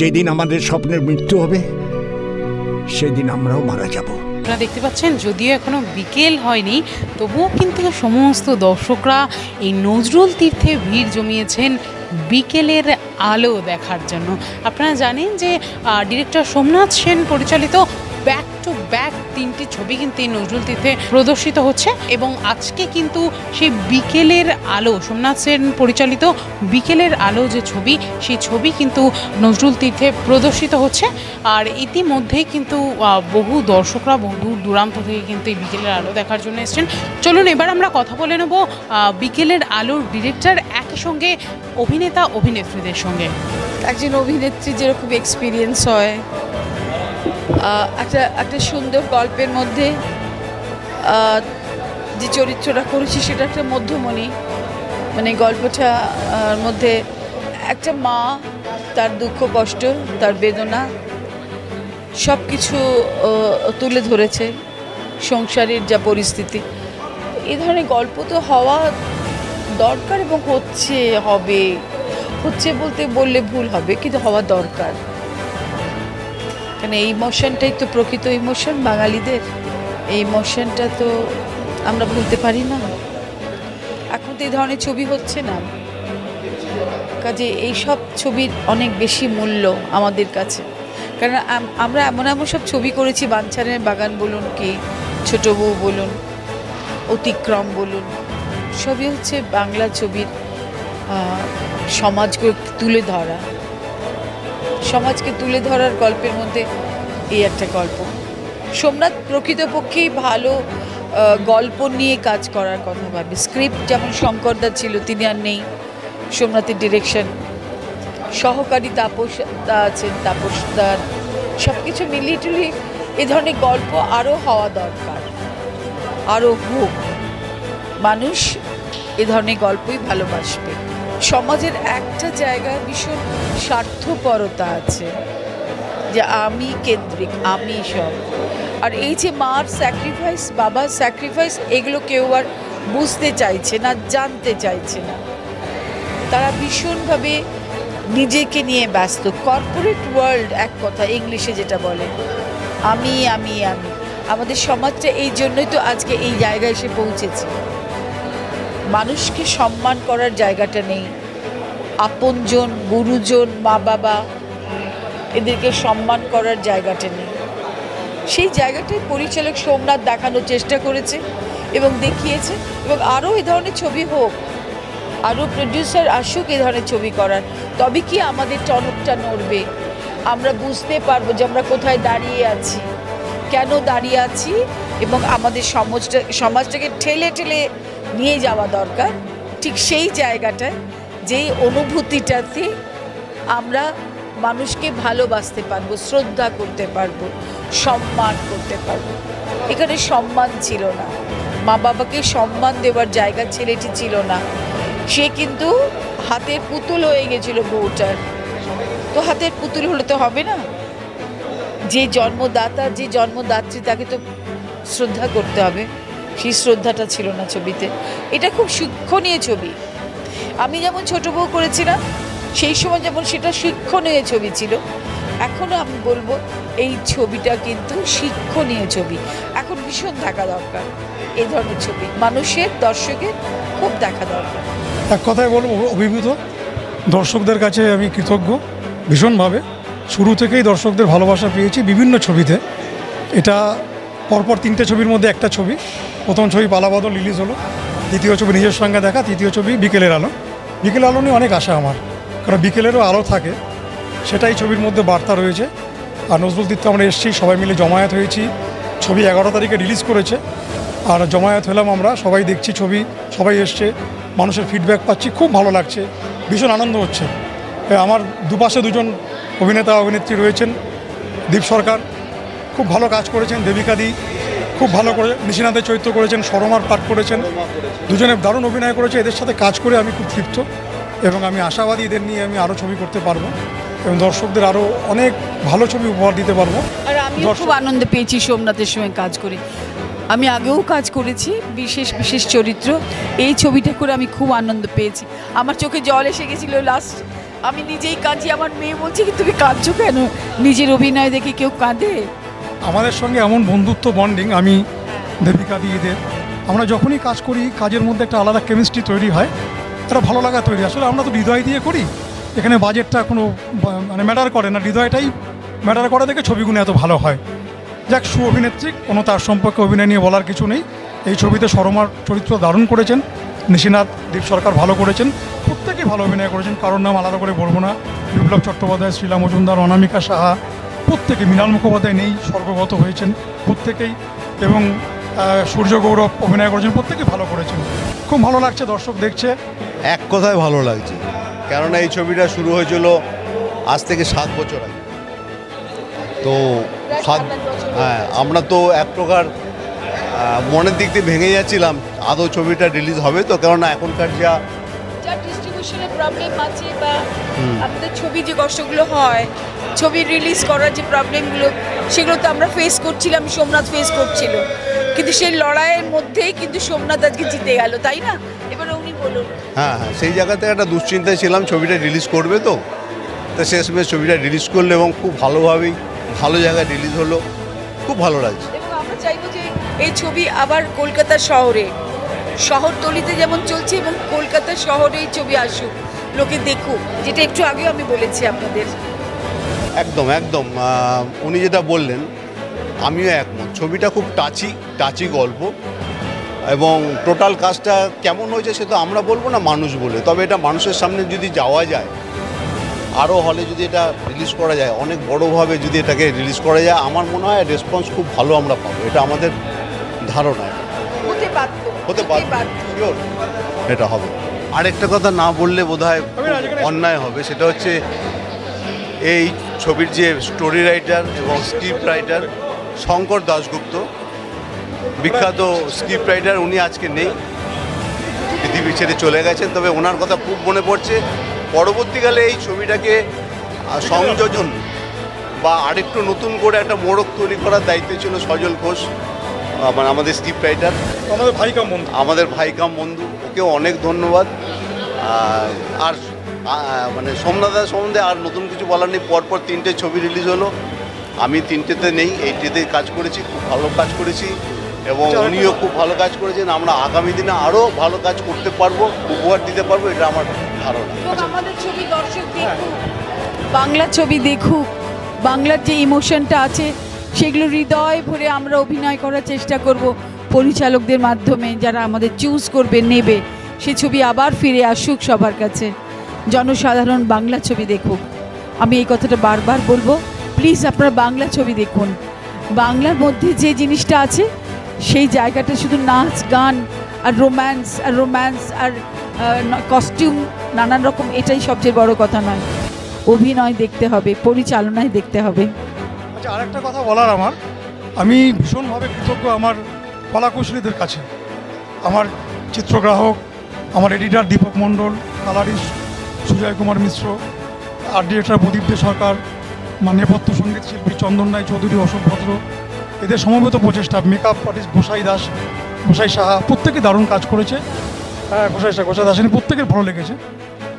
যেদিন আমাদের স্বপ্নের মৃত্যু হবে সেদিন আমরাও মারা যাব। আপনারা দেখতে পাচ্ছেন যদিও এখনো বিকেল হয়নি, তবুও কিন্তু সমস্ত দর্শকরা এই নজরুল তীর্থে ভিড় জমিয়েছেন বিকেলের আলো দেখার জন্য। আপনারা জানেন যে ডিরেক্টর সোমনাথ সেন পরিচালিত ব্যাক টু ব্যাক 3টি ছবি কিন্তু এই নজরুল তীর্থে প্রদর্শিত হচ্ছে, এবং আজকে কিন্তু সেই বিকেলের আলো, সোমনাথ সেন পরিচালিত বিকেলের আলো যে ছবি, সেই ছবি কিন্তু নজরুল তীর্থে প্রদর্শিত হচ্ছে। আর ইতিমধ্যেই কিন্তু বহু দর্শকরা বহু দূর দূরান্ত থেকে কিন্তু এই বিকেলের আলো দেখার জন্য এসেছেন। চলুন এবার আমরা কথা বলে নেব বিকেলের আলোর ডিরেক্টর, একই সঙ্গে অভিনেতা অভিনেত্রীদের সঙ্গে। একজন অভিনেত্রী যেরকম এক্সপিরিয়েন্স হয়, একটা সুন্দর গল্পের মধ্যে যে চরিত্রটা করেছি সেটা একটা মধ্যমণি, মানে গল্পটার মধ্যে একটা মা তার দুঃখ কষ্ট, তার বেদনা সব কিছু তুলে ধরেছে, সংসারের যা পরিস্থিতি। এই ধরনের গল্প তো হওয়া দরকার এবং হচ্ছে বললে ভুল হবে, কিন্তু হওয়া দরকার। কারণ এই ইমোশনটাই তো প্রকৃত ইমোশন বাঙালিদের। এই ইমোশনটা তো আমরা ভুলতে পারি না। এখন তো এই ধরনের ছবি হচ্ছে না, কাজে এইসব ছবির অনেক বেশি মূল্য আমাদের কাছে। কারণ আমরা এমন সব ছবি করেছি, বাঞ্ছানের বাগান বলুন, কি ছোট বউ বলুন, অতিক্রম বলুন, সবই হচ্ছে বাংলা ছবির সমাজকে তুলে ধরার গল্পের মধ্যে এই একটা গল্প। সোমনাথ প্রকৃতপক্ষেই ভালো গল্প নিয়ে কাজ করার কথা ভাবে। স্ক্রিপ্ট যেমন শঙ্করদা ছিল, তিনি আর নেই, সোমনাথের ডিরেকশন, সহকারী তাপসদা আছেন, তাপসদার, সব কিছু মিলিয়ে টুলিয়ে এ ধরনের গল্প আরও হওয়া দরকার, আরও হোক। মানুষ এ ধরনের গল্পই ভালোবাসবে। সমাজের একটা জায়গায় ভীষণ স্বার্থপরতা আছে, যে আমি কেন্দ্রিক, আমি সব। আর এই যে মার স্যাক্রিফাইস, বাবার স্যাক্রিফাইস, এগুলো কেউ আর বুঝতে চাইছে না, জানতে চাইছে না। তারা ভীষণভাবে নিজেকে নিয়ে ব্যস্ত। কর্পোরেট ওয়ার্ল্ড এক কথা, ইংলিশে যেটা বলে আমি আমি আমি। আমাদের সমাজটা এই জন্যই তো আজকে এই জায়গায় এসে পৌঁছেছে। মানুষকে সম্মান করার জায়গাটা নেই, আপনজন, গুরুজন, মা বাবা, এদেরকে সম্মান করার জায়গাটা নেই। সেই জায়গাটাই পরিচালক সোমনাথ দেখানোর চেষ্টা করেছে এবং দেখিয়েছে। এবং আরও এই ধরনের ছবি হোক, আরও প্রডিউসার আসুক এ ধরনের ছবি করার, তবে কি আমাদের টনকটা নড়বে, আমরা বুঝতে পারবো যে আমরা কোথায় দাঁড়িয়ে আছি, কেন দাঁড়িয়ে আছি, এবং আমাদের সমাজটাকে ঠেলে ঠেলে নিয়ে যাওয়া দরকার ঠিক সেই জায়গাটায়, যেই অনুভূতিটাতে আমরা মানুষকে ভালোবাসতে পারবো, শ্রদ্ধা করতে পারবো, সম্মান করতে পারবো। এখানে সম্মান ছিল না, মা বাবাকে সম্মান দেওয়ার জায়গা ছেলেটি ছিল না। সে কিন্তু হাতের পুতুল হয়ে গেছিল বউটার। তো হাতের পুতুল হলে তো হবে না, যে জন্মদাতা, যে জন্মদাত্রী, তাকে তো শ্রদ্ধা করতে হবে। সেই শ্রদ্ধাটা ছিল না ছবিতে। এটা খুব শিক্ষণীয় ছবি। আমি যেমন ছোট বউ করেছিলাম, সেই সময় যেমন সেটা শিক্ষণীয় ছবি ছিল, এখনও আমি বলবো এই ছবিটা কিন্তু শিক্ষণীয় ছবি। এখন ভীষণ দেখা দরকার এই ধরনের ছবি, মানুষের, দর্শকের খুব দেখা দরকার। এক কথায় বলবো, অভিভূত দর্শকদের কাছে আমি কৃতজ্ঞ ভীষণভাবে। শুরু থেকেই দর্শকদের ভালোবাসা পেয়েছি বিভিন্ন ছবিতে। এটা পরপর 3টে ছবির মধ্যে একটা ছবি। প্রথম ছবি পালাবদল রিলিজ হলো, দ্বিতীয় ছবি নিজের সঙ্গে দেখা, তৃতীয় ছবি বিকেলের আলো। বিকেলের আলো নিয়ে অনেক আশা আমার, কারণ বিকেলেরও আলো থাকে, সেটাই ছবির মধ্যে বার্তা রয়েছে। আর নজরুল তীর্থে আমরা এসেছি, সবাই মিলে জমায়েত হয়েছি। ছবি 11 তারিখে রিলিজ করেছে, আর জমায়েত হলাম আমরা, সবাই দেখছি ছবি, সবাই এসছে, মানুষের ফিডব্যাক পাচ্ছি, খুব ভালো লাগছে, ভীষণ আনন্দ হচ্ছে। আমার দুপাশে দুজন অভিনেতা অভিনেত্রী রয়েছেন। দীপ সরকার খুব ভালো কাজ করেছেন, দেবিকাদি খুব ভালো করে নিশিনাথের চরিত্র করেছেন, সরমার পাঠ করেছেন, দুজনে দারুণ অভিনয় করেছে। এদের সাথে কাজ করে আমি খুব তৃপ্ত এবং আমি আশাবাদী এদের নিয়ে আমি আরও ছবি করতে পারবো এবং দর্শকদের আরও অনেক ভালো ছবি উপহার দিতে পারবো। আর আমি খুব আনন্দ পেয়েছি সোমনাথের সঙ্গে কাজ করে। আমি আগেও কাজ করেছি বিশেষ বিশেষ চরিত্র, এই ছবিটা করে আমি খুব আনন্দ পেয়েছি। আমার চোখে জল এসে গেছিলো লাস্ট আমি নিজেই কাঁদছি, আমার মেয়ে বলছে কি তুমি কাঁদছো কেন? নিজের অভিনয় দেখে কেউ কাঁদে? আমাদের সঙ্গে এমন বন্ধুত্ব বন্ডিং, আমি দেবিকা দিদিদের, আমরা যখনই কাজ করি কাজের মধ্যে একটা আলাদা কেমিস্ট্রি তৈরি হয়, একটা ভালো লাগা তৈরি। আসলে আমরা তো হৃদয় দিয়ে করি, এখানে বাজেটটা কোনো মানে ম্যাটার করে না, হৃদয়টাই ম্যাটার করে দেখে ছবিগুলো এত ভালো হয়। যাক, সু অভিনেত্রী, কোনো তার সম্পর্কে অভিনয় নিয়ে বলার কিছু নেই। এই ছবিতে সরমার চরিত্র দারুণ করেছেন, নিশিনাথ, দীপ সরকার ভালো করেছেন, প্রত্যেকেই ভালো অভিনয় করেছেন, কারোর নাম আলাদা করে বলবো না। বিপ্লব চট্টোপাধ্যায়, শ্রীলা মজুমদার, অনামিকা সাহা, প্রত্যেকে, মৃণাল মুখোপাধ্যায় নেই, স্বর্গগত হয়েছেন প্রত্যেকেই, এবং সূর্য গৌরব অভিনয় করেছেন, প্রত্যেকেই ভালো করেছেন। খুব ভালো লাগছে, দর্শক দেখছে। এক কথায় ভালো লাগছে, কেননা এই ছবিটা শুরু হয়েছিল আজ থেকে 7 বছর আগে। তো হ্যাঁ, আমরা তো এক প্রকার মনের দিক দিয়ে ভেঙে যাচ্ছিলাম আদৌ ছবিটা রিলিজ হবে তো, কেননা এখনকার যা ডিস্ট্রিবিউশনের প্রবলেম আছে বা আমাদের ছবি যে কষ্টগুলো হয়, ছবি রিলিজ করার যে প্রবলেমগুলো, সেগুলো তো আমরা ফেস করছিলাম, সোমনাথ ফেস করছিল, কিন্তু সেই লড়াইয়ের মধ্যেই কিন্তু সোমনাথ আজকে জিতে গেল, তাই না? এবার উনি বলুন। হ্যাঁ, সেই জায়গাতে একটা দুশ্চিন্তায় ছিলাম, ছবিটা রিলিজ করবে তো শেষমেশ ছবিটা রিলিজ করলো এবং খুব ভালোভাবেই ভালো জায়গায় রিলিজ হলো, খুব ভালো লাগছে। এবং আমরা চাইবো যে এই ছবি আবার কলকাতা শহরে, শহরতলিতে যেমন চলছে, এবং কলকাতা শহরে এই ছবি আসুক, লোকে দেখুক, যেটা একটু আগেও আমি বলেছি আপনাদের। একদম একদম, উনি যেটা বললেন আমিও একমত। ছবিটা খুব টাচি গল্প, এবং টোটাল কাজটা কেমন হয়েছে সে তো আমরা বলবো না, মানুষ বলে। তবে এটা মানুষের সামনে যদি যাওয়া যায়, আরও হলে যদি এটা রিলিজ করা যায়, অনেক বড়োভাবে যদি এটাকে রিলিজ করা যায়, আমার মনে হয় রেসপন্স খুব ভালো আমরা পাবো, এটা আমাদের ধারণা। হতে পারত, শিওর এটা হবে। আরেকটা কথা না বললে বোধহয় অন্যায় হবে, সেটা হচ্ছে এই ছবির যে স্টোরি রাইটার এবং স্ক্রিপ্ট রাইটার শঙ্কর দাশগুপ্ত, বিখ্যাত স্ক্রিপ্ট রাইটার, উনি আজকে নেই, পৃথিবী ছেড়ে চলে গেছেন। তবে ওনার কথা খুব মনে পড়ছে। পরবর্তীকালে এই ছবিটাকে সংযোজন বা আরেকটু নতুন করে একটা মোড়ক তৈরি করার দায়িত্ব ছিল সজল ঘোষ, মানে আমাদের স্ক্রিপ্ট রাইটার, আমাদের ভাইকাম বন্ধু, ওকেও অনেক ধন্যবাদ। আর মানে সোমনাথের সম্বন্ধে আর নতুন কিছু বলার নেই। পরপর 3টে ছবি রিলিজ হলো, আমি 3টেতে নেই, এইটিতে কাজ করেছি, খুব ভালো কাজ করেছি, এবং উনিও খুব ভালো কাজ করেছেন। আমরা আগামী দিনে আরও ভালো কাজ করতে পারবো, উপহার দিতে পারবো, এটা আমার ধারণা। আমাদের ছবি দর্শক দেখুক, বাংলা ছবি দেখুক, বাংলার যে ইমোশনটা আছে সেগুলো হৃদয় ভরে আমরা অভিনয় করার চেষ্টা করব পরিচালকদের মাধ্যমে, যারা আমাদের চুজ করবে, নেবে, সে ছবি আবার ফিরে আসুক সবার কাছে, জনসাধারণ বাংলা ছবি দেখুক। আমি এই কথাটা বারবার বলবো, প্লিজ আপনারা বাংলা ছবি দেখুন। বাংলার মধ্যে যে জিনিসটা আছে সেই জায়গাটা শুধু নাচ গান আর রোম্যান্স আর কস্টিউম নানান রকম, এটাই সবচেয়ে বড় কথা নয়। অভিনয় দেখতে হবে, পরিচালনায় দেখতে হবে। আচ্ছা, আরেকটা কথা বলার আমার, আমি ভীষণভাবে কৃতজ্ঞ আমার কলাকুশলীদের কাছে, আমার চিত্রগ্রাহক, আমার এডিটর দীপক মণ্ডল, কালারিস্ট সুজয় কুমার মিশ্র, আর্ট ডিরেক্টর প্রদীপ দে সরকার, নেপথ্য সঙ্গীত শিল্পী চন্দন রায় চৌধুরী, অশোক ভদ্র, এদের সমবেত প্রচেষ্টা, মেকআপ আর্টিস্ট গোসাই সাহা, প্রত্যেকে দারুণ কাজ করেছে। হ্যাঁ, গোসাই দাসিনী, প্রত্যেকের ভালো লেগেছে,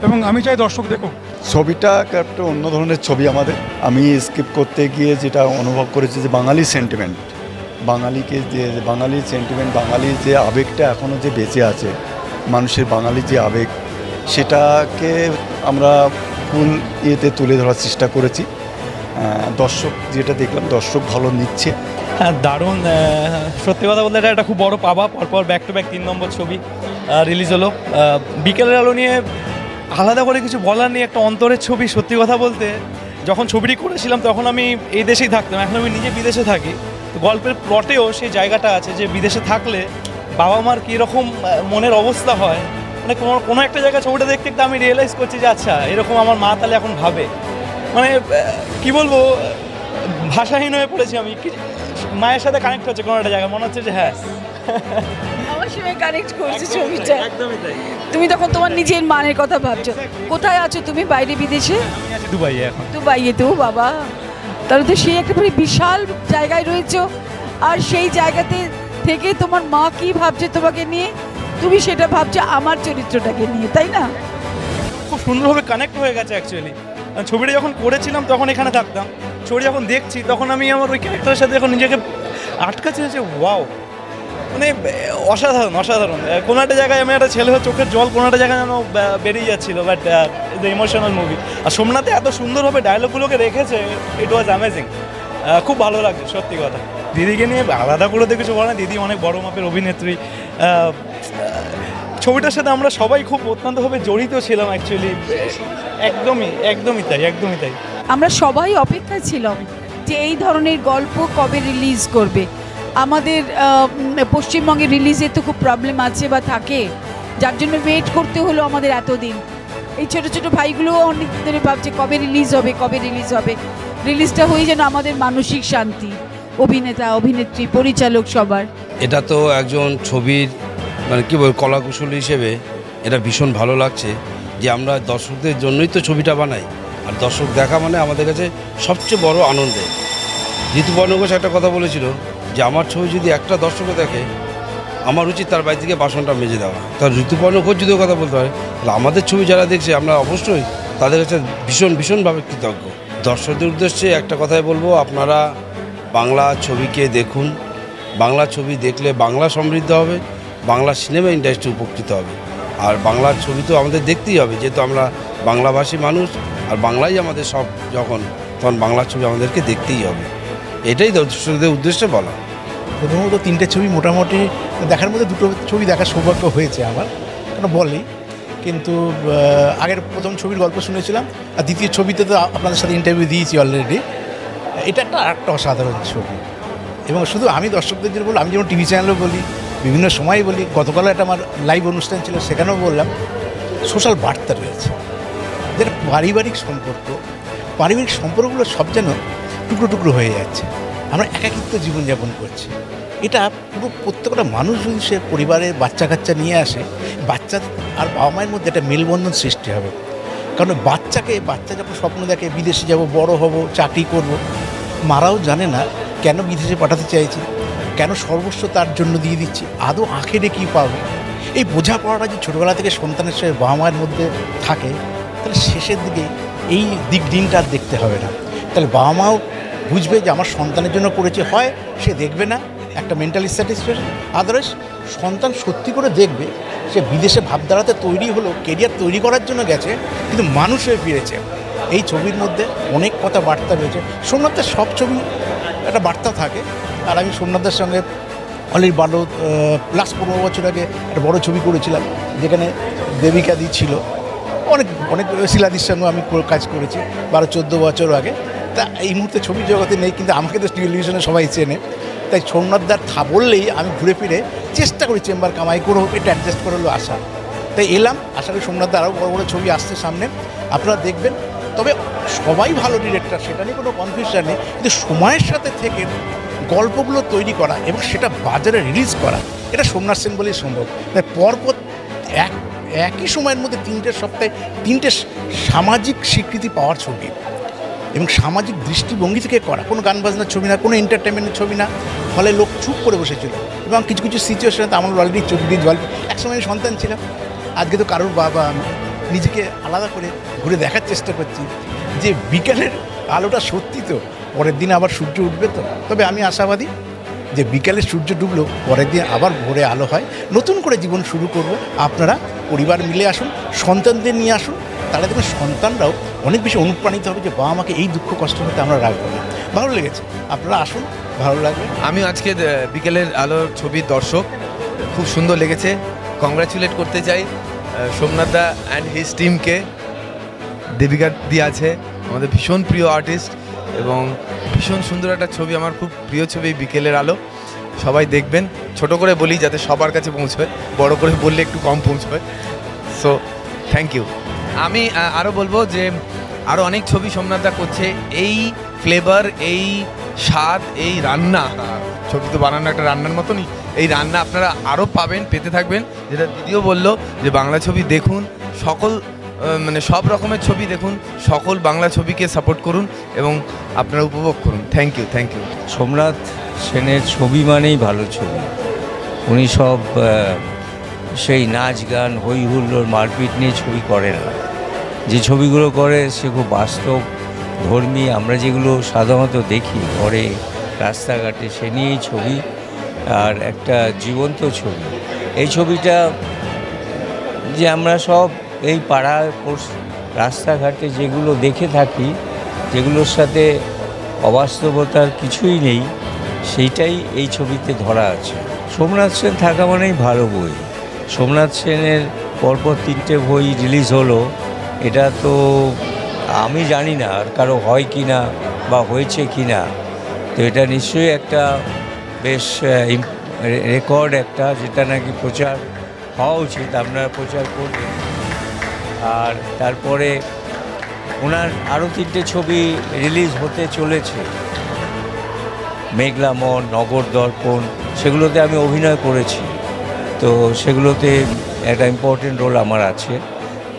এবং আমি চাই দর্শক দেখুক। ছবিটা একটা অন্য ধরনের ছবি আমাদের। আমি স্ক্রিপ্ট করতে গিয়ে যেটা অনুভব করেছি যে বাঙালি সেন্টিমেন্ট, বাঙালির যে আবেগটা এখনও যে বেঁচে আছে, মানুষের বাঙালির যে আবেগ, সেটাকে আমরা ফুল ইয়েতে তুলে ধরার চেষ্টা করেছি। দর্শক যেটা দেখলাম, দর্শক ভালো নিচ্ছে। হ্যাঁ, দারুণ। সত্যি কথা বলতে এটা একটা খুব বড় পাওয়া। পরপর ব্যাক টু ব্যাক 3 নম্বর ছবি রিলিজ হলো। বিকেলের আলো নিয়ে আলাদা করে কিছু বলার নেই, একটা অন্তরের ছবি। সত্যি কথা বলতে যখন ছবিটি করেছিলাম তখন আমি এই দেশেই থাকতাম, এখন আমি নিজে বিদেশে থাকি। তো গল্পের প্লটেও সেই জায়গাটা আছে যে বিদেশে থাকলে বাবা মার কীরকম মনের অবস্থা হয়, মানে কোনো একটা জায়গায় ছবিটা দেখতে দেখতে আমি রিয়েলাইজ করছি যে আচ্ছা, এরকম আমার মা তাহলে এখন ভাবে। মানে কি বলবো, ভাষাহীন হয়ে পড়েছি আমি। মায়ের সাথে কানেক্ট হচ্ছে কোনো একটা জায়গায়, মনে হচ্ছে যে হ্যাঁ আমার সঙ্গে কানেক্ট করছে ছবিটা। তুমি তখন তোমার নিজের মানের কথা ভাবছো। কোথায় আছো তুমি? বাইরে, বিদেশে? আমি আছি দুবাইয়ে এখন। দুবাইয়ে তো বাবা, তাহলে তো সেই একেবারে বিশাল জায়গায় রয়েছো, আর সেই জায়গাতে থেকে তোমার মা কি ভাবছে তোমাকে নিয়ে, তুমি সেটা ভাবছো আমার চরিত্রটাকে নিয়ে, তাই না? খুব সুন্দরভাবে কানেক্ট হয়ে গেছে অ্যাকচুয়ালি। ছবিটা যখন করেছিলাম তখন এখানে থাকতাম, ছবি যখন দেখছি তখন আমি আমার ওই ক্যারেক্টারের সাথে এখন নিজেকে আটকাচ্ছি যে ওয়াও, মানে অসাধারণ অসাধারণ। কোনো একটা জায়গায় আমি একটা ছেলে হয়ে চোখের জল কোনো একটা জায়গায় যেন বেরিয়ে যাচ্ছিলো, বাট দ্য ইমোশনাল মুভি। আর সোমনাথে এত সুন্দরভাবে ডায়লগগুলোকে রেখেছে, ইট ওয়াজ অ্যামেজিং। খুব ভালো লাগছে সত্যি কথা। দিদিকে নিয়ে আলাদা করে তো কিছু বলে না, দিদি অনেক বড় মাপের অভিনেত্রী। ছবিটার সাথে আমরা সবাই খুব অত্যন্তভাবে জড়িত ছিলাম অ্যাকচুয়ালি। একদমই একদমই তাই, একদমই তাই। আমরা সবাই অপেক্ষায় ছিলাম যে এই ধরনের গল্প কবে রিলিজ করবে। আমাদের পশ্চিমবঙ্গে রিলিজের তো খুব প্রবলেম আছে বা থাকে, যার জন্য ওয়েট করতে হলো আমাদের এতদিন। এই ছোটো ছোটো ভাইগুলোও অনেক ধরে ভাবছে কবে রিলিজ হবে, কবে রিলিজ হবে। রিলিজটা হয়ে যেন আমাদের মানসিক শান্তি, অভিনেতা অভিনেত্রী পরিচালক সবার। এটা তো একজন ছবির মানে কী বল কলাকুশলী হিসেবে এটা ভীষণ ভালো লাগছে যে আমরা দর্শকদের জন্যই তো ছবিটা বানাই, আর দর্শক দেখা মানে আমাদের কাছে সবচেয়ে বড় আনন্দের। ঋতুপর্ণ ঘোষ একটা কথা বলেছিল যে আমার ছবি যদি একটা দর্শকও দেখে, আমার উচিত তার বাড়ি থেকে বাসনটা মেজে দেওয়া। তার ঋতুপর্ণ ঘোষ যদিও কথা বলতে হয়, তাহলে আমাদের ছবি যারা দেখছে আমরা অবশ্যই তাদের কাছে ভীষণভাবে কৃতজ্ঞ। দর্শকদের উদ্দেশ্যে একটা কথাই বলবো, আপনারা বাংলা ছবিকে দেখুন। বাংলা ছবি দেখলে বাংলা সমৃদ্ধ হবে, বাংলা সিনেমা ইন্ডাস্ট্রি উপকৃত হবে। আর বাংলার ছবি তো আমাদের দেখতেই হবে, যেহেতু আমরা বাংলাভাষী মানুষ, আর বাংলাই আমাদের সব। তখন বাংলা ছবি আমাদেরকে দেখতেই হবে, এটাই দর্শকদের উদ্দেশ্যে বলা। প্রথমত 3টে ছবি মোটামুটি দেখার মধ্যে 2টো ছবি দেখার সৌভাগ্য হয়েছে আমার, কেন বলি। কিন্তু আগের প্রথম ছবির গল্প শুনেছিলাম, আর দ্বিতীয় ছবিতে তো আপনাদের সাথে ইন্টারভিউ দিয়েছি অলরেডি। এটা একটা অসাধারণ ছবি, এবং শুধু আমি দর্শকদের জন্য বলি, আমি যেমন টিভি চ্যানেলেও বলি, বিভিন্ন সময় বলি, গতকালও একটা আমার লাইভ অনুষ্ঠান ছিল সেখানেও বললাম, সোশ্যাল বার্তা রয়েছে। যেটা পারিবারিক সম্পর্কগুলো সব যেন টুকরো টুকরো হয়ে যাচ্ছে। আমরা একাকিত্ব জীবনযাপন করছি। এটা পুরো প্রত্যেকটা মানুষ যদি সে পরিবারের বাচ্চা কাচ্চা নিয়ে আসে, বাচ্চা আর বাবা মায়ের মধ্যে একটা মেলবন্ধন সৃষ্টি হবে। কারণ বাচ্চা যখন স্বপ্ন দেখে বিদেশে যাব, বড় হব, চাকরি করব, মারাও জানে না কেন বিদেশে পাঠাতে চাইছি, কেন সর্বস্ব তার জন্য দিয়ে দিচ্ছি, আদৌ আখেরে কী পাবো। এই বোঝাপড়াটা যে ছোটোবেলা থেকে সন্তানের সঙ্গে বাবা মায়ের মধ্যে থাকে, তাহলে শেষের দিকে এই দিনটা আর দেখতে হবে না। তাহলে বাবা মাও বুঝবে যে আমার সন্তানের জন্য করেছে, হয় সে দেখবে না, একটা মেন্টালি স্যাটিসফ্যাকশন। আদারওয়াইজ সন্তান সত্যি করে দেখবে সে বিদেশে ভাবধারাতে তৈরি হলো, কেরিয়ার তৈরি করার জন্য গেছে, কিন্তু মানুষ হয়ে ফিরেছে। এই ছবির মধ্যে অনেক কথা বার্তা রয়েছে। সোমনাথের সব ছবি একটা বার্তা থাকে, আর আমি সোমনাথের সঙ্গে অলরেডি লাস্ট 15 বছর আগে একটা বড় ছবি করেছিলাম, যেখানে দেবিকা দি ছিল। অনেক শিলাদির সঙ্গে আমি কাজ করেছি 12-14 বছর আগে। তা এই মুহূর্তে ছবি জগতে নেই, কিন্তু আমাকে তো টেলিভিশনে সবাই চেনে। তাই সোমনাথদার বললেই আমি ঘুরে ফিরে চেষ্টা করি চেম্বার কামাই করে এটা অ্যাডজাস্ট করে হলো আসা। তাই এলাম, আশা করি সোমনাথদার আরও বড় বড় ছবি আসছে সামনে, আপনারা দেখবেন। তবে সবাই ভালো ডিরেক্টর, সেটা নিয়ে কোনো কনফিউশন নেই, কিন্তু সময়ের সাথে থেকে গল্পগুলো তৈরি করা এবং সেটা বাজারে রিলিজ করা, এটা সোমনাথ সেন বলেই সম্ভব। তাই পরপর একই সময়ের মধ্যে 3টে সপ্তাহে 3টে সামাজিক স্বীকৃতি পাওয়ার ছবি এবং সামাজিক দৃষ্টিভঙ্গি থেকে করা, কোনো গান বাজনার ছবি না, কোনো এন্টারটেনমেন্টের ছবি না। ফলে লোক চুপ করে বসেছিল, এবং কিছু কিছু সিচুয়েশনে তো আমার অলরেডি চোখ দিয়ে জল। একসময় আমি সন্তান ছিলাম, আজকে তো কারোর বাবা। আমি নিজেকে আলাদা করে ঘুরে দেখার চেষ্টা করছি যে বিকেলের আলোটা সত্যি তো পরের দিন আবার সূর্য উঠবে তো। তবে আমি আশাবাদী যে বিকেলে সূর্য ডুবলো, পরের দিন আবার ভোরে আলো হয়, নতুন করে জীবন শুরু করব। আপনারা পরিবার মিলে আসুন, সন্তানদের নিয়ে আসুন, তাহলে দেখবেন সন্তানরাও অনেক বেশি অনুপ্রাণিত হবে যে বাবা আমাকে এই দুঃখ কষ্ট হতে আমরা রাখবো না। ভালো লেগেছে, আপনারা আসুন, ভালো লাগবে। আমি আজকে বিকেলের আলোর ছবির দর্শক, খুব সুন্দর লেগেছে। কংগ্রাচুলেট করতে চাই সোমনাথদা অ্যান্ড হিজ টিমকে। দেবিকা দি আছে আমাদের ভীষণ প্রিয় আর্টিস্ট, এবং ভীষণ সুন্দর একটা ছবি, আমার খুব প্রিয় ছবি বিকেলের আলো। সবাই দেখবেন, ছোট করে বলি যাতে সবার কাছে পৌঁছয়, বড় করে বললে একটু কম পৌঁছয়। So thank you. আমি আরও বলবো যে আরও অনেক ছবি সোমনাথদা করছে, এই ফ্লেভার, এই স্বাদ, এই রান্না, ছবি তো বানানো একটা রান্নার মতনই, এই রান্না আপনারা আরও পাবেন, পেতে থাকবেন। যেটা দিদিও বললো যে বাংলা ছবি দেখুন, সব রকমের ছবি দেখুন, সকল বাংলা ছবিকে সাপোর্ট করুন এবং আপনারা উপভোগ করুন। Thank you, thank you. Somnath সেনের ছবি মানেই ভালো ছবি। উনি সব সেই নাচ গান হই হুল্লোড় মারপিট নিয়ে ছবি করেন না, যে ছবিগুলো করে সে খুব বাস্তব ধর্মী, আমরা যেগুলো সাধারণত দেখি ঘরে রাস্তাঘাটে, সে নিয়েই ছবি, আর একটা জীবন্ত ছবি। এই ছবিটা যে আমরা সব এই পাড়ায় রাস্তাঘাটে যেগুলো দেখে থাকি, যেগুলোর সাথে অবাস্তবতার কিছুই নেই, সেইটাই এই ছবিতে ধরা আছে। সোমনাথ সেন থাকা মানেই ভালো বই। সোমনাথ সেনের পরপর 3টে বই রিলিজ হলো, এটা তো আমি জানি না আর কারো হয় কি না বা হয়েছে কি না। তো এটা নিশ্চয়ই একটা বেশ রেকর্ড একটা, যেটা নাকি প্রচার হওয়া উচিত, আপনারা প্রচার করবেন। আর তারপরে ওনার আরও 3টে ছবি রিলিজ হতে চলেছে, মেঘলা মন, নগর দর্পণ, সেগুলোতে আমি অভিনয় করেছি। তো সেগুলোতে একটা ইম্পর্টেন্ট রোল আমার আছে।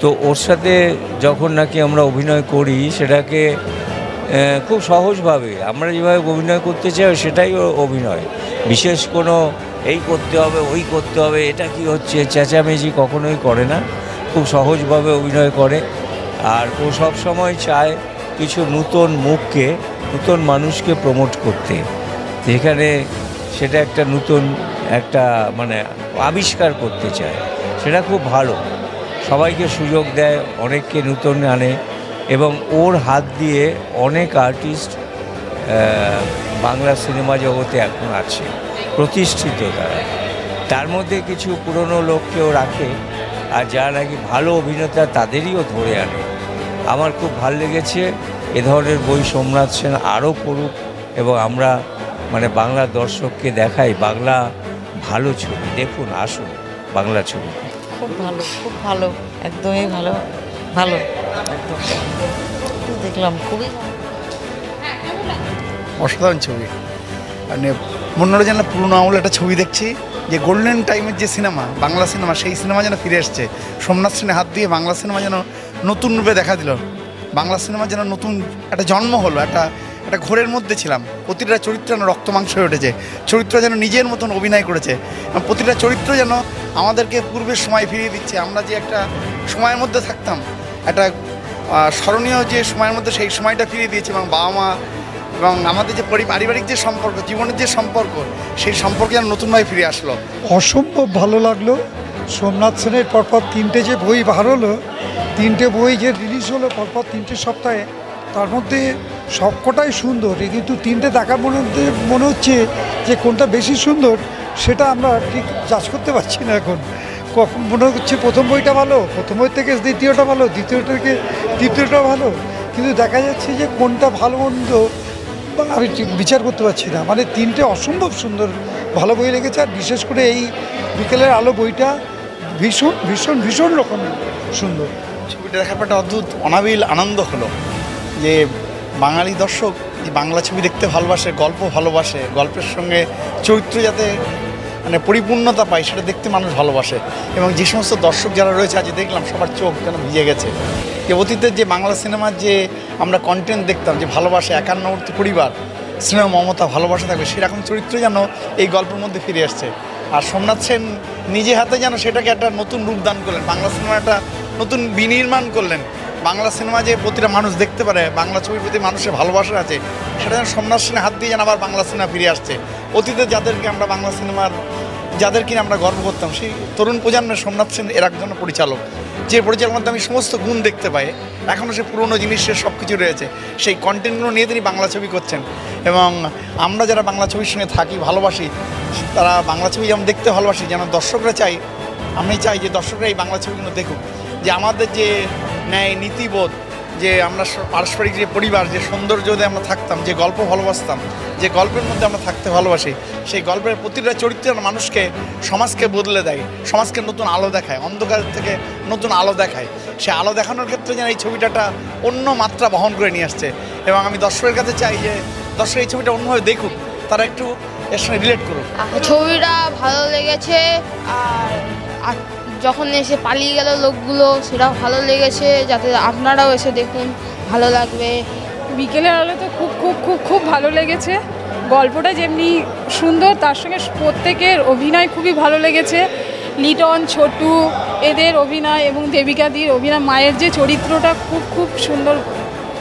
তো ওর সাথে যখন নাকি আমরা অভিনয় করি, সেটাকে খুব সহজভাবে আমরা যেভাবে অভিনয় করতে চাই সেটাই অভিনয়। বিশেষ কোনো এই করতে হবে ওই করতে হবে, এটা কি হচ্ছে চেঁচামেচি কখনোই করে না, খুব সহজভাবে অভিনয় করে। আর ও সব সময় চায় কিছু নতুন মুখকে, নতুন মানুষকে প্রমোট করতে, যেখানে সেটা একটা নতুন একটা মানে আবিষ্কার করতে চায়। সেটা খুব ভালো, সবাইকে সুযোগ দেয়, অনেককে নতুন আনে, এবং ওর হাত দিয়ে অনেক আর্টিস্ট বাংলা সিনেমা জগতে এখন আছে, প্রতিষ্ঠিত তারা। তার মধ্যে কিছু পুরনো লোককেও রাখে, আর যারা নাকি ভালো অভিনেতা তাদেরইও ধরে আনে। আমার খুব ভালো লেগেছে। এ ধরনের বই সোমনাথ সেন আরও করুক, এবং আমরা মানে বাংলা দর্শককে দেখাই বাংলা ভালো ছবি। দেখুন, আসুন বাংলা ছবি। খুব ভালো, খুব ভালো, একদমই ভালো, ভালো একদম দেখলাম, খুবই অসাধারণ ছবি। মানে মনে হলো যেন পুরোনো আমলে একটা ছবি দেখছি, যে গোল্ডেন টাইমের যে সিনেমা, বাংলা সিনেমা, সেই সিনেমা যেন ফিরে এসছে। সোমনাথ সেনের হাত দিয়ে বাংলা সিনেমা যেন নতুন রূপে দেখা দিল, বাংলা সিনেমা যেন নতুন একটা জন্ম হলো। একটা ঘোরের মধ্যে ছিলাম, প্রতিটা চরিত্র যেন রক্ত মাংস হয়ে উঠেছে, চরিত্র যেন নিজের মতন অভিনয় করেছে, প্রতিটা চরিত্র যেন আমাদেরকে পূর্বের সময় ফিরিয়ে দিচ্ছে। আমরা যে একটা সময়ের মধ্যে থাকতাম, একটা স্মরণীয় যে সময়ের মধ্যে, সেই সময়টা ফিরিয়ে দিয়েছে। এবং বাবা মা এবং আমাদের যে পারিবারিক যে সম্পর্ক, জীবনের যে সম্পর্ক, সেই সম্পর্ক যেন নতুনভাবে ফিরে আসলো। অসম্ভব ভালো লাগলো। সোমনাথ সেনের পরপর 3টে যে বই বার হলো, 3টে বই যে রিলিজ হলো পরপর 3টে সপ্তাহে, তার মধ্যে সবকটাই সুন্দর। কিন্তু 3টে দেখার মনে হচ্ছে যে কোনটা বেশি সুন্দর সেটা আমরা ঠিক জাজ করতে পারছি না এখন। কখন মনে হচ্ছে প্রথম বইটা ভালো, প্রথম বই থেকে দ্বিতীয়টা ভালো, দ্বিতীয় থেকে তৃতীয়টা ভালো, কিন্তু দেখা যাচ্ছে যে কোনটা ভালো মন্দ আমি ঠিক বিচার করতে পারছি না। মানে 3টে অসম্ভব সুন্দর ভালো বই লেগেছে। আর বিশেষ করে এই বিকেলের আলো বইটা ভীষণ ভীষণ ভীষণ রকমের সুন্দর। ছবিটা দেখার পর একটা অদ্ভুত অনাবিল আনন্দ হলো, যে বাঙালি দর্শক যে বাংলা ছবি দেখতে ভালোবাসে, গল্প ভালোবাসে, গল্পের সঙ্গে চরিত্র যাতে মানে পরিপূর্ণতা পায়, সেটা দেখতে মানুষ ভালোবাসে। এবং যে সমস্ত দর্শক যারা রয়েছে আজ দেখলাম, সবার চোখ যেন ভিজে গেছে। যে অতীতের যে বাংলা সিনেমার যে আমরা কন্টেন্ট দেখতাম, যে ভালোবাসা, একান্নবর্তী পরিবার, স্নেহ, মমতা, ভালোবাসা থাকবে, সেরকম চরিত্র যেন এই গল্পের মধ্যে ফিরে আসছে। আর সোমনাথ সেন নিজে হাতে যেন সেটাকে একটা নতুন রূপ দান করলেন, বাংলা সিনেমা একটা নতুন বিনির্মাণ করলেন। বাংলা সিনেমা যে প্রতিটা মানুষ দেখতে পারে, বাংলা ছবির প্রতি মানুষের ভালোবাসা আছে, সেটা যেন সোমনাথ সেনের হাত দিয়ে যেন আবার বাংলা সিনেমা ফিরে আসছে। অতীতে যাদেরকে আমরা বাংলা সিনেমার যাদেরকে আমরা গর্ব করতাম, সেই তরুণ প্রজন্মের সোমনাথ সেন এর একজন পরিচালক, যে পরিচালকের মধ্যে আমি সমস্ত গুণ দেখতে পাই। এখনও সে পুরনো জিনিসের সব কিছু রয়েছে, সেই কন্টেন্টগুলো নিয়ে তিনি বাংলা ছবি করছেন। এবং আমরা যারা বাংলা ছবির সঙ্গে থাকি, ভালোবাসি, তারা বাংলা ছবি যেমন দেখতে ভালোবাসি, যেন দর্শকরা চাই, আমি চাই যে দর্শকরা এই বাংলা ছবিগুলো দেখুক, যে আমাদের যে ন্যায় নীতিবোধ, যে আমরা পারস্পরিক যে পরিবার, যে সৌন্দর্য আমরা থাকতাম, যে গল্প ভালোবাসতাম, যে গল্পের মধ্যে আমরা থাকতে ভালোবাসি, সেই গল্পের প্রতিটা চরিত্র মানুষকে, সমাজকে বদলে দেয়, সমাজকে নতুন আলো দেখায়, অন্ধকার থেকে নতুন আলো দেখায়। সে আলো দেখানোর ক্ষেত্রে যেন এই ছবিটা অন্য মাত্রা বহন করে নিয়ে আসছে। এবং আমি দর্শকের কাছে চাই যে দর্শক এই ছবিটা অন্যভাবে দেখুক, তারা একটু এর সঙ্গে রিলেট করুক। ছবিটা ভালো লেগেছে, আর যখন এসে পালিয়ে গেল লোকগুলো, সেটাও ভালো লেগেছে। যাতে আপনারাও এসে দেখুন, ভালো লাগবে। বিকেলের আলো তো খুব খুব খুব খুব ভালো লেগেছে। গল্পটা যেমনি সুন্দর, তার সঙ্গে প্রত্যেকের অভিনয় খুবই ভালো লেগেছে। লিটন, ছোটু, এদের অভিনয় এবং দেবিকাদির অভিনয়, মায়ের যে চরিত্রটা খুব খুব সুন্দর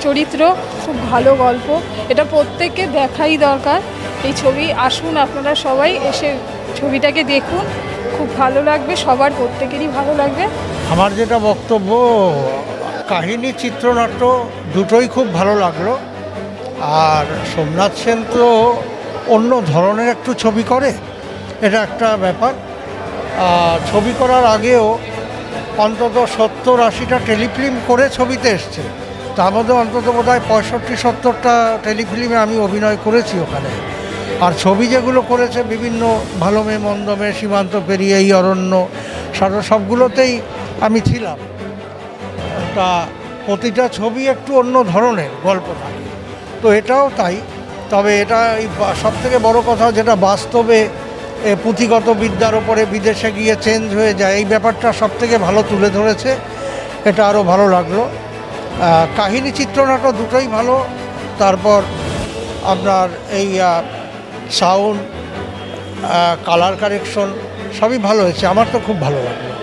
চরিত্র, খুব ভালো গল্প, এটা প্রত্যেককে দেখাই দরকার। এই ছবি আসুন আপনারা সবাই এসে ছবিটাকে দেখুন, খুব ভালো লাগবে, সবার প্রত্যেকেরই ভালো লাগবে। আমার যেটা বক্তব্য, কাহিনী চিত্রনাট্য দুটোই খুব ভালো লাগলো। আর সোমনাথ সেন তো অন্য ধরনের একটু ছবি করে, এটা একটা ব্যাপার। ছবি করার আগেও অন্তত 70-80টা টেলিফিল্ম করে ছবিতে এসছে, তার মধ্যে অন্তত বোধহয় 65-70টা টেলিফিল্মে আমি অভিনয় করেছি ওখানে। আর ছবি যেগুলো করেছে বিভিন্ন ভালো মেয়ে মন্দ মেয়ে, সীমান্ত পেরিয়ে, এই অরণ্য, সবগুলোতেই আমি ছিলাম। তা প্রতিটা ছবি একটু অন্য ধরনের গল্প থাকে, তো এটাও তাই। তবে এটা এই সবথেকে বড় কথা, যেটা বাস্তবে পুঁথিগত বিদ্যার ওপরে বিদেশে গিয়ে চেঞ্জ হয়ে যায়, এই ব্যাপারটা সবথেকে ভালো তুলে ধরেছে, এটা আরও ভালো লাগলো। কাহিনী চিত্রনাট্য দুটোই ভালো। তারপর আপনার এই সাউন্ড, কালার কারেকশন সবই ভালো হয়েছে, আমার তো খুব ভালো লাগলো।